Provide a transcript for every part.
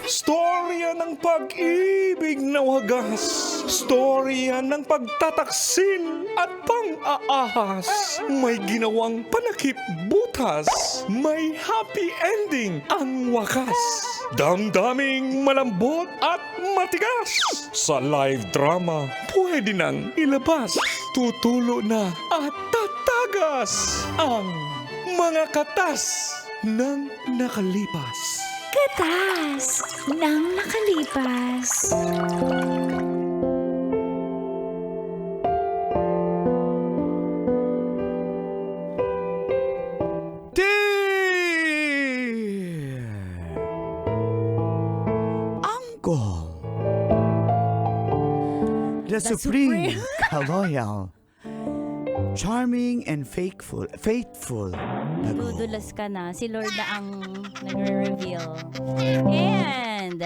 Storya ng pag-ibig na wagas. Storya ng pagtataksil at pang-aahas. May ginawang panakip butas. May happy ending ang wakas. Damdaming malambot at matigas. Sa live drama, pwede nang ilabas. Tutulo na at tatagas ang mga katas ng nakalipas. Katas ng nakalipas. Uncle, the supreme, loyal, charming and faithful na go. Dudulas ka na. Si Lord na ang nagre-reveal. And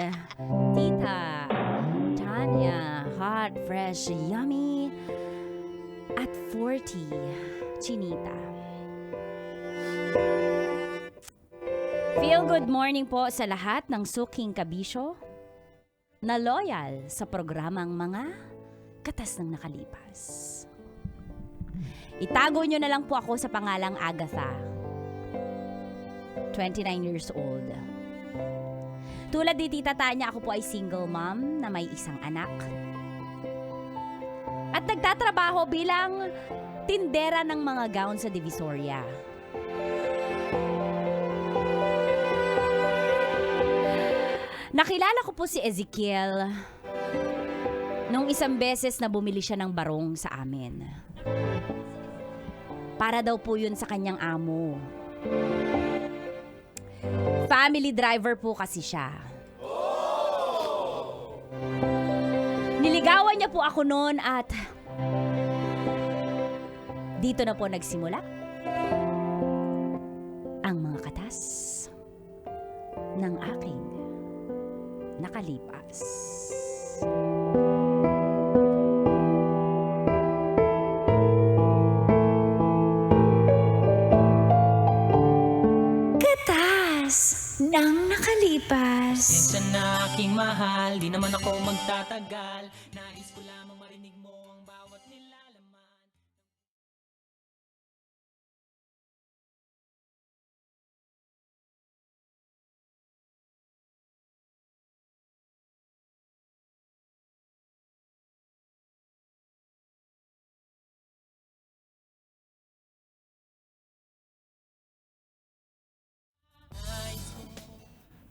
Tita Tanya, hot, fresh, yummy, at 40, Chinita. Feel good morning po sa lahat ng suking kabisyo na loyal sa programang mga katas ng nakalipas. Itago nyo na lang po ako sa pangalang Agatha. 29 years old. Tulad ni Tita Tanya, ako po ay single mom na may isang anak. At nagtatrabaho bilang tindera ng mga gown sa Divisoria. Nakilala ko po si Ezekiel nung isang beses na bumili siya ng barong sa amin. Para daw po yun sa kanyang amo. Family driver po kasi siya. Niligawan niya po ako noon at dito na po nagsimula ang mga katas ng aking nakalipas. Nang nakalipas. Pasensya na aking mahal, di naman ako magtatagal. Nais ko lamang marinig mo ang bawat nilalaman.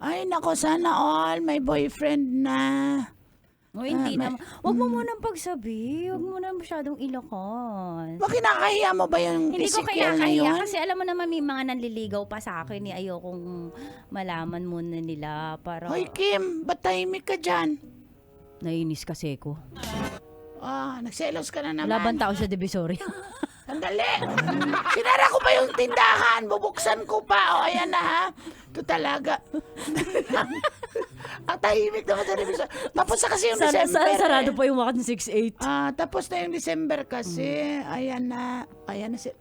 Ay, nako, sana all may boyfriend na. O hindi naman. Huwag mo munang pagsabi. Huwag mo na masyadong ilakas. Bakit kinakahiya mo ba yung Hindi ko Ezekiel na kinakaya yun? kasi alam mo naman may mga nanliligaw pa sa akin. Ayokong malaman muna nila para... Hoy, Kim, ba't tahimik ka dyan? Nainis kasi ko. Nagselos ka na naman. Laban tao sa Divisoria. Sandali! Sinara ko pa yung tindahan. Bubuksan ko pa. O, ayan na ha. Ito talaga. Ang tahimik naman sa revision. Tapos na kasi yung December. Sarado pa yung wakat ng 6'8". Tapos na yung December kasi. Ayan na. Ayan na si...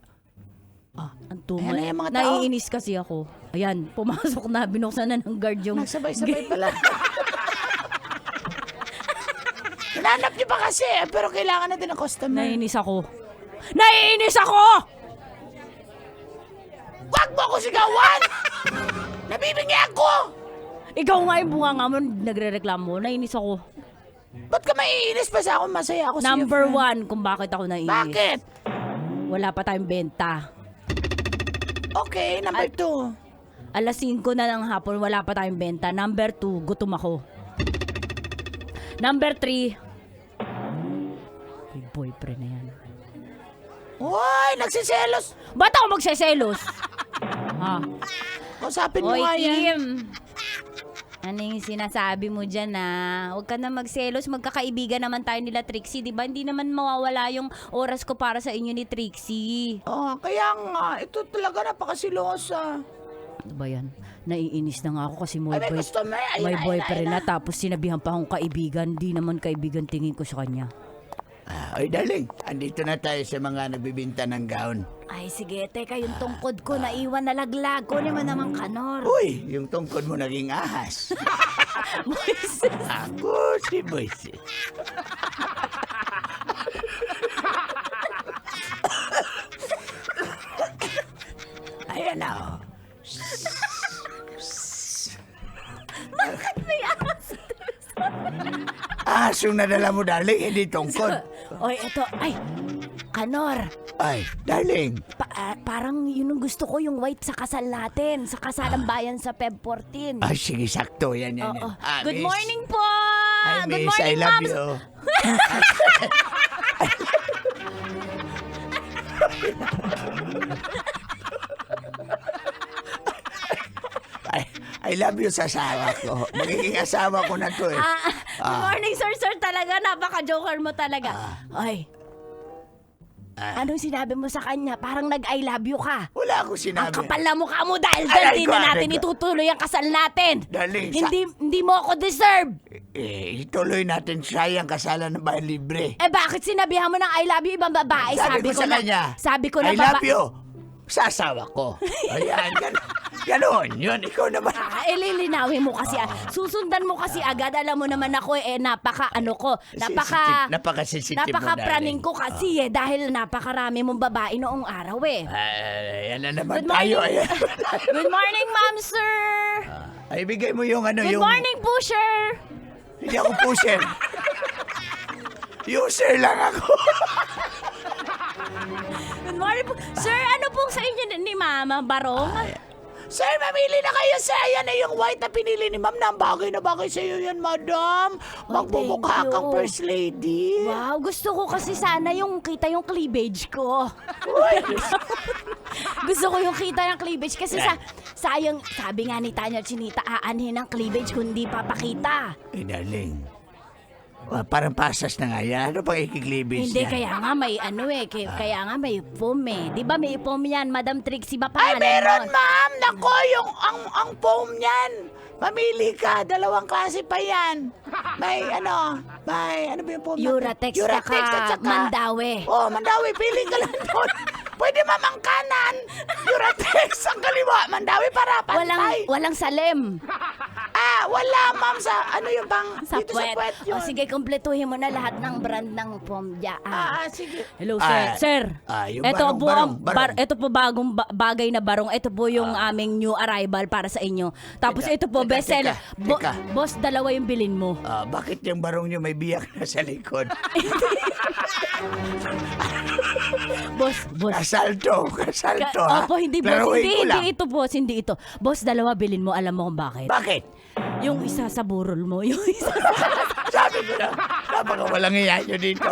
Ang tumal. Ayan na yung mga tao. Naiinis kasi ako. Ayan, pumasok na. Binuksan na ng guard yung... Nagsabay-sabay pala. Hinanap niyo pa kasi. Pero kailangan na din ng customer. Naiinis ako. Naiinis ako! Wag mo ako sigawan! Nabibingi ako! Ikaw nga yung bunga nga mo, nagre-reklamo. Naiinis ako. Ba't ka maiinis pa sa ako? Masaya ako sa Number 1 kung bakit ako naiinis. Bakit? Wala pa tayong benta. Okay, number 2. Alas 5 na ng hapon, wala pa tayong benta. Number 2, gutom ako. Number 3, may boyfriend na yan. Uy, nagsiselos. Ba't ako magseselos? Ha? Usapin mo Oy, nga yan. Kim. Ano yung sinasabi mo dyan, Huwag ka na magselos. Magkakaibigan naman tayo nila, Trixie. Diba? Hindi naman mawawala yung oras ko para sa inyo ni Trixie. Kaya nga, ito talaga napakasilosa. Ano ba yan? Naiinis na nga ako kasi Ay, may customer. Ayun, may ayun, boyfriend ayun na. Tapos sinabihan pa akong kaibigan. Di naman kaibigan tingin ko sa kanya. Oy, darling, andito na tayo sa mga nagbibinta ng gown. Ay, sige, teka, yung tungkod ko naiwan na laglag. Kunin mo naman, Kanor. Uy, yung tungkod mo naging ahas. Moises. Ako si Moises. Ayan na, oh. Bakit may ahas? Ahas yung nadala mo, darling, hindi tungkod. Oy, eto, ay, Kanor. Ay, darling. Parang yun ang gusto ko, yung white sa kasal natin, sa kasalang bayan sa Feb 14. Ay, sige, sakto. Yan, yan, yan. Oo. Good Miss. morning po! Hi, Good miss. morning, I love Moms! you. I love you sa asawa ko. Magiging asawa ko na to eh. Good morning, sir, talaga. Napaka-joker mo talaga. Ay, anong sinabi mo sa kanya? Parang nag-I love you ka. Wala akong Ang sinabi. kapal na mukha mo dahil Aray di ko, na aray natin ko. itutuloy ang kasal natin. Darling, Hindi mo ako deserve. Ituloy natin sayang kasalan ng bahay libre. Eh bakit sinabihan mo ng I love you ibang babae? Sabi ko sa kanya, Sabi ko na I love you sa asawa ko. Ayan, ganon. Yun, ikaw naman. Lilinawin mo kasi. Susundan mo kasi agad. Alam mo naman ako napaka-ano ko. Napaka-sensitive mo, Napaka-praning darling. ko kasi dahil napakarami mong babae noong araw eh. Ayan na naman Good tayo. morning. Ayan. Good morning, ma'am, sir. Ay, bigay mo yung ano, Good yung... morning, pusher. Hindi ako pusher. User lang ako. Good morning po. Sir, ano pong sa inyo ni Mama Barong? Sir, mamili na kayo, sir. Ayan na yung white na pinili ni ma'am. Bagay na bagay sa iyo yan, madam. Magbubukha thank you. kang first lady. Wow, gusto ko kasi sana yung kita yung cleavage ko. Gusto ko yung kita ng cleavage kasi sayang, sabi nga ni Tanya Chinita, aanhin ang cleavage kung di papakita. Darling. Parang pasas na nga yan. Ano pang ikiklibis Hindi, niya? kaya nga may kaya nga may foam eh. Di ba may foam yan, Madam Trixie ba Ay, pangalan meron, nun? ma'am. Nako, yung ang foam niyan. Mamili ka. Dalawang klase pa yan. May ano ba yung foam natin? Uratex at saka Mandawi. Oh, Mandawi. Pili ka lang doon. Pwede mamang kanan. Uratex ang kaliwa. Mandawi para pantay. Walang salim. Wala, ma'am. Sa ano yung pang Sa dito sa puwet yun. O sige, kumpletuhin mo na lahat ng brand ng foam dyan. Sige. Hello, sir. Sir, yung ito barong, po ang barong. ito po bagong bagay na barong. Ito po yung aming new arrival para sa inyo. Tapos ito po, bestseller. teka. Boss, dalawa yung bilin mo. Bakit yung barong nyo may biyak na sa likod? Boss. Kasalto. Ha? Opo, hindi boss. Klaruhin ko lang. Hindi ito, boss. Hindi ito. Boss, dalawa bilin mo. Alam mo kung bakit? Bakit? Yung isa sa burol mo. Yung isa Sabi ko na, napaka walang iya nyo dito.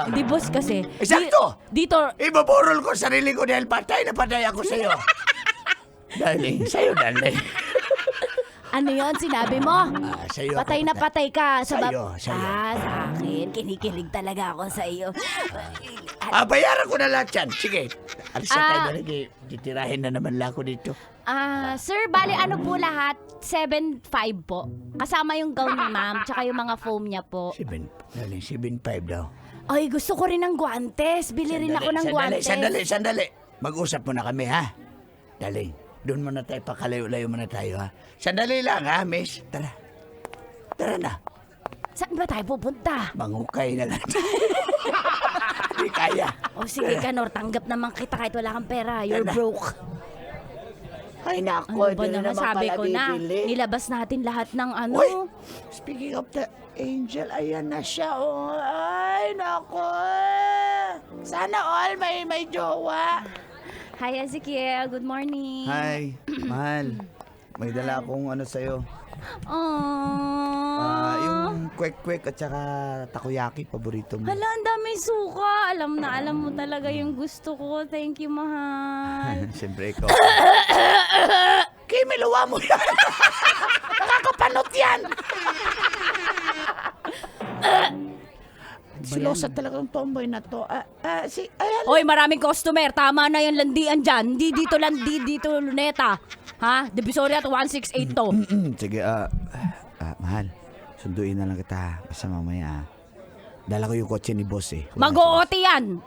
Hindi, boss, kasi. Eksakto! Dito. Ibaburol ko sarili ko dahil patay na patay ako sa'yo. Darling, sa'yo, darling. Ano yon sinabi mo? Sa'yo ako Patay na patay ka sa Sa'yo. sa akin. Kinikilig talaga ako sa iyo. Bayaran ko na lahat yan. Sige. Alis na tayo na rin. Titirahin na naman lang ako dito. Sir, bali ano po lahat? 7.5 po. Kasama yung gown ni ma'am, tsaka yung mga foam niya po. 7.5 daw. Ay, gusto ko rin ng guantes. Bili rin ako ng guantes. Sandali. Mag-usap muna kami, ha? Darling, doon muna tayo, pakalayo-layo muna tayo, ha? Sandali lang, ha, miss? Tara na. Saan ba tayo pupunta? Mangukay na lang. Hindi kaya. O sige, Kanor, tanggap naman kita kahit wala kang pera. You're broke. Ay, nako, Ano ba naman, sabi ko na, nilabas natin lahat ng ano. Uy, speaking of the angel, ayan na siya, oh. Ay, nako. Sana all may jowa. Hi, Ezekiel. Good morning. Hi, mahal. May dala akong ano sa'yo. Aww. Yung kwek-kwek at saka takoyaki, paborito mo. Hala, ang dami suka. Alam mo talaga yung gusto ko. Thank you, mahal. Siyempre ikaw. Kimi, luwa mo yan. Nakakapanot yan. Silosa talagang tomboy na to. Hoy, maraming customer. Tama na yung landian dyan. Hindi dito luneta. Ha? Divisoria 1682. Sige, mahal. Sunduin na lang kita. Basta mamaya, Dala ko yung kotse ni boss eh. Mag-OT yan!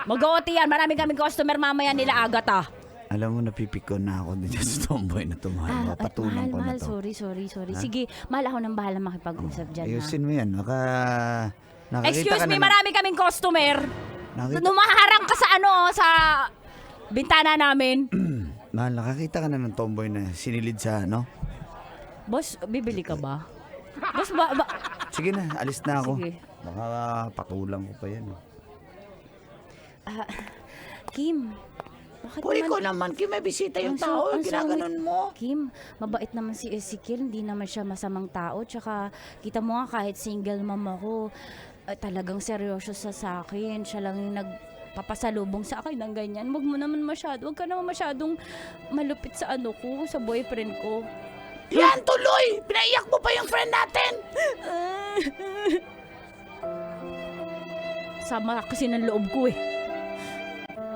Mag-OT yan. Marami kaming customer mamaya nila Agatha. Alam mo, napipikon na ako dito sa tomboy na tumahal. Patulang ko na mahal, to. sorry. Sige, mahal ako nang bahala makipag-usap dyan, ha? Ayusin mo yan. Nakakita Excuse ka me, na marami kaming customer. Nakita- Numaharang ka sa bintana namin. Mahal, nakakita ka na ng tomboy na sinilid sa Boss, bibili ka ba? Boss, Sige na, alis na ako. Sige. Baka patulang ko pa yan. Kim, bakit Uy, ko naman, Kim, may bisita yung tao. Ginaganon mo. Kim, mabait naman si Ezekiel. Hindi naman siya masamang tao. Tsaka, kita mo nga kahit single mom ako, talagang seryoso sa akin. Siya lang yung nagpapasalubong sa akin ng ganyan. Huwag ka naman masyadong malupit sa sa boyfriend ko. Yan, tuloy! Pinaiyak mo pa yung friend natin! Sama kasi ng loob ko eh.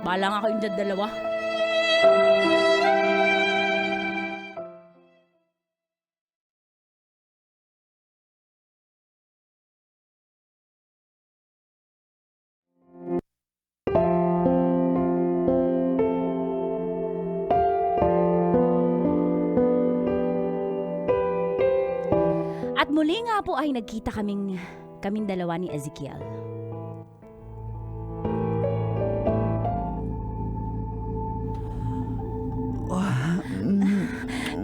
Bahala nga kayong dyan dalawa. At muli nga po ay nagkita kaming dalawa ni Ezekiel.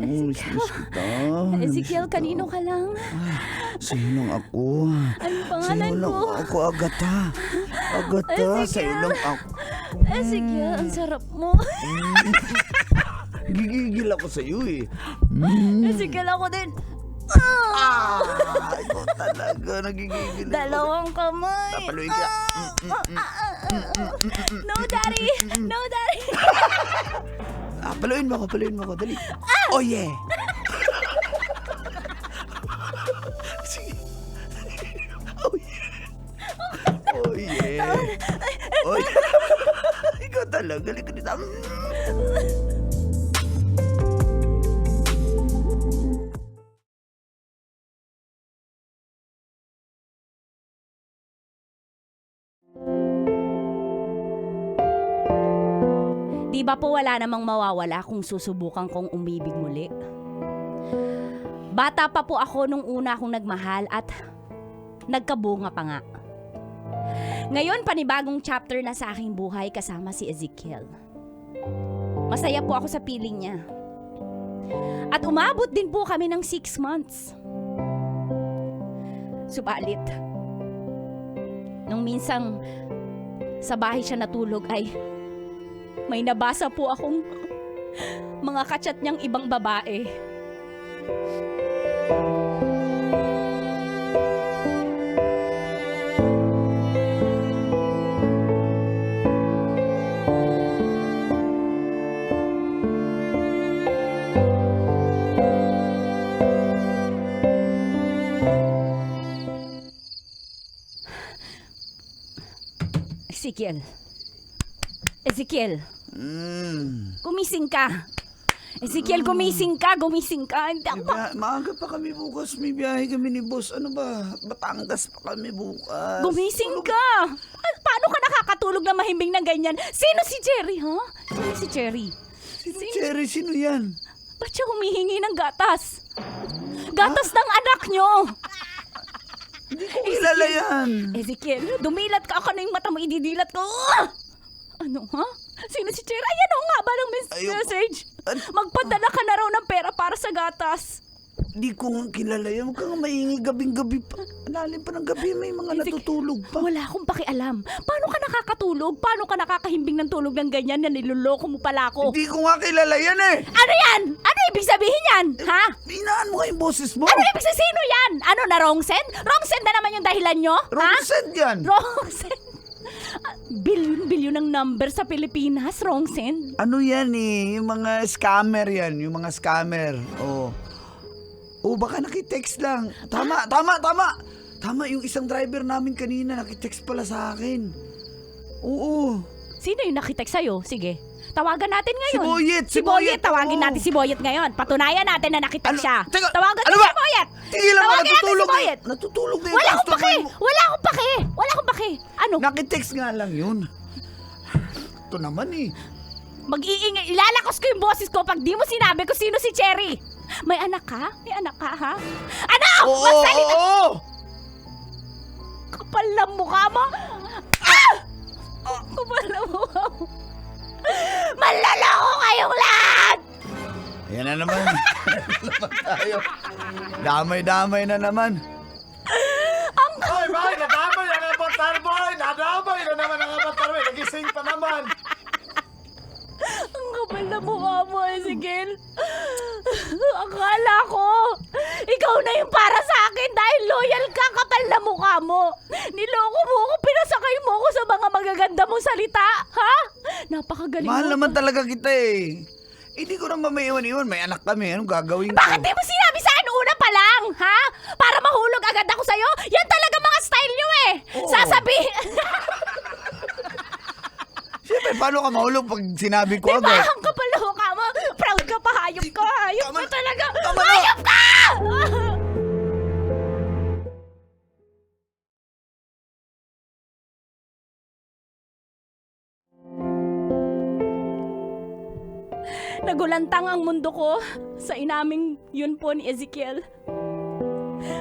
Miss kita. Ezekiel, kanino ka lang? Sa'yo lang ako. Anong pangalan Sa'yo lang ko? ako, Agatha. Agatha, sa'yo lang ako. Ezekiel, ang sarap mo. Gigigil ako sa'yo eh. Ezekiel, ako din. Ikaw talaga, nagigigil ako. Dalawang kamay. Tapaluin ka. No, daddy. No, daddy. Paluin mo ako, dali. Oh yeah! Sige. Oh yeah! Oh yeah! Oh yeah! Ikaw talaga, likod nito. Di ba po wala namang mawawala kung susubukan kong umibig muli? Bata pa po ako nung una akong nagmahal at nagkabunga pa nga. Ngayon, panibagong chapter na sa aking buhay kasama si Ezekiel. Masaya po ako sa piling niya. At umabot din po kami ng 6 months. Subalit, nung minsang sa bahay siya natulog ay may nabasa po akong mga kachat niyang ibang babae. Ezekiel, gumising ka. Ezekiel, gumising ka. Hindi ako Maaga pa kami bukas, may biyahe kami ni boss. Ano ba? Batangas pa kami bukas. Gumising ka! Paano ka nakakatulog na mahimbing ng ganyan? Sino si Jerry, ha? Sino si Jerry? Cherry, sino yan? Ba't siya humihingi ng gatas? Gatas ng anak nyo! Hindi ko kilala yan. Ezekiel, dumilat ka. Ako na yung mata mo, ididilat ko. Ano, ha? Sino si Jerry? Ayan o nga ba ng message? Magpadala ka na raw ng pera para sa gatas. Hindi ko nga kilala yan. Huwag ka nga maingay gabing-gabi pa. Lalim pa ng gabi, may mga natutulog pa. Wala akong pakialam. Paano ka nakakatulog? Paano ka nakakahimbing ng tulog ng ganyan na niloloko mo pala ako? Hindi ko nga kilala yan eh. Ano yan? Ano ibig sabihin yan? Ha? Hinaan mo kayong boses mo. Ano ibig sabihin? Sino yan? Ano na wrong send? Wrong send na naman yung dahilan nyo? Wrong send yan. Wrong send? Bilyon ng number sa Pilipinas, wrong send? Ano yan eh? Yung mga scammer yan. Yung mga scammer. Oh. Oh, baka nakitext lang. Tama. Tama, yung isang driver namin kanina nakitext pala sa akin. Oo. Sino yung nakitext sa'yo? Sige. Tawagan natin ngayon. Si Boyet, Tawagin oo. natin si Boyet ngayon. Patunayan natin na nakita Ano? siya. Teka, Tawagan ano natin ba? si Boyet. Tigilan mo, Tawagin natin natutulog si Boyet. Natutulog na yung Wala akong customer pake. mo. Wala akong pake. Ano? Nakitext nga lang yun. Ito naman eh. Mag-iingay. Ilalakos ko yung boses ko pag di mo sinabi kung sino si Cherry. May anak ka? May anak ka, ha? Anak! Oo, Magsalita! oo. Kapal na mukha mo! Ah! Kapal na mukha mo! Manlalako kayong lahat! Ayan na naman. naman tayo. Damay-damay na naman. Hoy, boy! Nadamay ang avatar, boy! Nadamay na naman ang avatar, boy! Nagising pa naman! Ang kapal na mukha mo, Ezekiel. Akala ko, ikaw na yung para sa akin dahil loyal ka, kapal na mukha mo. Niloko mo ako, pinasakay mo ako sa mga magaganda mong salita, ha? Napakagaling Mahal mo. naman talaga kita eh. Hindi ko naman may iwan-iwan. May anak kami. Anong gagawin ko? Bakit di mo sinabi sa akin una pa lang, ha? Para mahulog agad ako sa'yo? Yan talaga mga style nyo eh. Oo. Sasabihin. Siyempre, paano ka mahulog pag sinabi ko Diba? agad? Ang kapal na mukha mo. Proud ka pa, hayop ka. Hayop Tama ka na. talaga. Tama na. Hayop ka! Nagulantang ang mundo ko sa inaming yun po ni Ezekiel.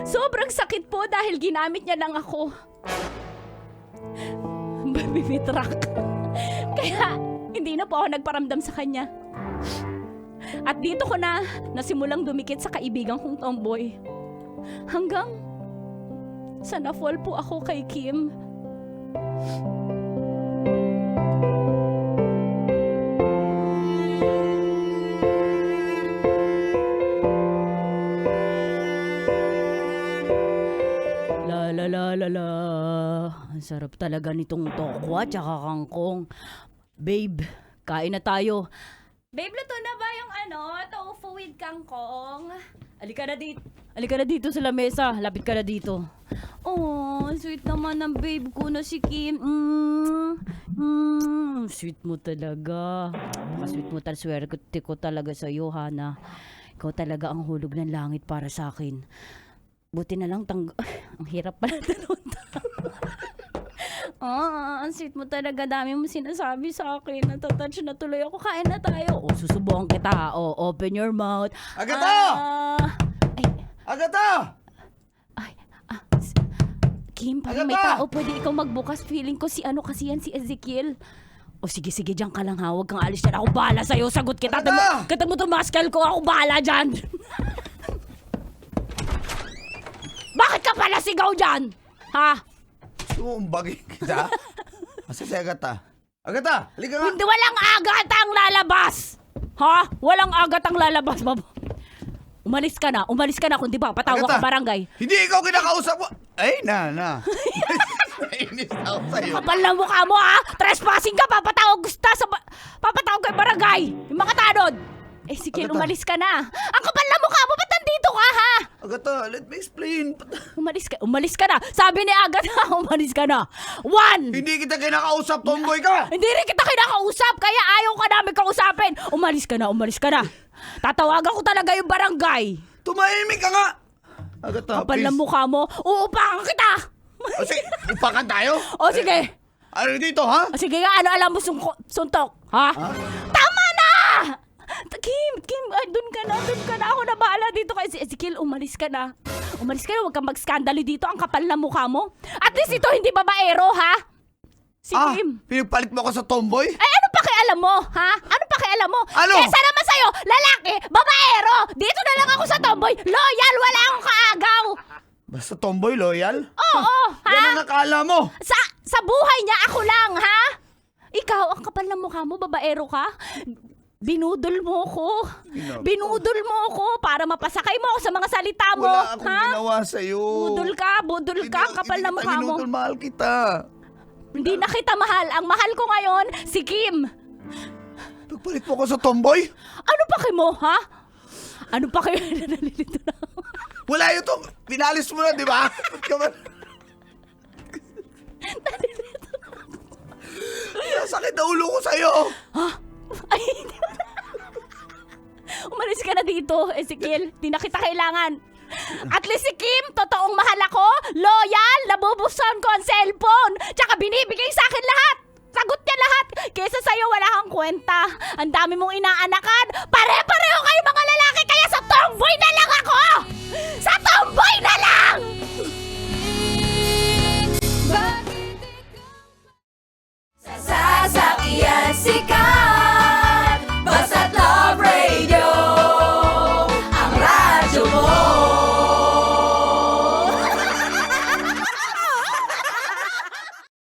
Sobrang sakit po dahil ginamit niya lang ako. Baby truck. Kaya hindi na po ako nagparamdam sa kanya. At dito ko na nasimulang dumikit sa kaibigan kong tomboy. Hanggang sa na-fall po ako kay Kim. La la la la la. Ang sarap talaga nitong tokwa tsaka kangkong. Babe, kain na tayo. Babe, luto na ba yung tofu with kangkong? Alika na dito. Alika na dito sa lamesa. Lapit ka na dito. Oh, sweet naman ng babe ko na si Kim. Sweet mo talaga. Sweet mo talaga. Swerte ko talaga sa'yo, Hana. Ikaw talaga ang hulog ng langit para sa akin. Buti na lang ang hirap pala talunta. Ang sweet mo talaga. Dami mo sinasabi sa akin. Natatouch na tuloy ako. Kain na tayo. Susubukan kita. Open your mouth. Agata! Ay, Agata! Kim, parang may Agata! tao. Pwede ikaw magbukas. Feeling ko si kasi yan, si Ezekiel. O sige, dyan ka lang ha. Huwag kang alis dyan. Ako bahala sa'yo. Sagot kita. Agata! Kita mo tumaskel ko. Ako bahala dyan. Bakit ka pala sigaw dyan? Ha? Sumbagin kita. Asa si Agata? Agata, halika nga. Hindi, walang agat ang lalabas! Ha? Walang agat ang lalabas, babo. Umalis ka na kung di ba patawag Agata, ka barangay. Hindi ikaw kinakausap ko. Ay, na. Nainis ako sa'yo. Kapal na mukha mo ha! Trespassing ka! Papatawag kay barangay! Yung mga tanod! Sige, Agata. umalis ka na! Ang kapal na mukha mo! Ba't nandito ka ha? Agata, let me explain. Umalis ka na! Sabi ni Agatha, umalis ka na! 1! Hindi kita kinakausap, tomboy ka. Hindi rin kita kinakausap, kaya ayaw ka namin kausapin! Umalis ka na! Tatawagan ko talaga yung barangay! Tumahimik ka nga. Agata, Kapal please. na mukha mo! Uupakan kita! O sige, upakan tayo. O sige! Ano dito, ha? O sige nga, ano alam mo suntok? Ha? Tama na! Kim, doon ka na. Ako na bahala dito kay Ezekiel. Umalis ka na. Huwag kang mag-skandalo dito. Ang kapal na mukha mo. At least ito hindi babaero, ha? Si Kim. Pinagpalit mo ako sa tomboy? Ano pakialam mo, ha? Ano pakialam mo? Ano? Kesa naman sa'yo, lalaki, babaero. Dito na lang ako sa tomboy. Loyal, wala akong kaagaw. Basta tomboy, loyal? Oo, ha? Yan ang akala mo. Sa buhay niya, ako lang, ha? Ikaw, ang kapal ng mukha mo, babaero ka? Binudol mo ko. Binudol mo ko para mapasakay mo ako sa mga salita mo. Wala akong ha? ginawa sa'yo. Budol ka, kapal ng mukha mo. Hindi mahal kita. Hindi na kita mahal. Ang mahal ko ngayon, si Kim. Nagpalit mo ako sa tomboy? Ano pa mo, ha? Ano pa kayo? Nalilito na ako. Wala yun to. Pinalis mo na, di ba? Sakit na ulo ko sa'yo. Ha? dito, Ezekiel. Di na kita kailangan. At least si Kim, totoong mahal ako, loyal, nabubuksan ko ang cellphone, tsaka binibigay sa akin lahat. Sagot niya lahat. Kesa sa'yo, wala kang kwenta. Ang dami mong inaanakan. Pare-pareho kayo mga lalaki, kaya sa tomboy na lang ako!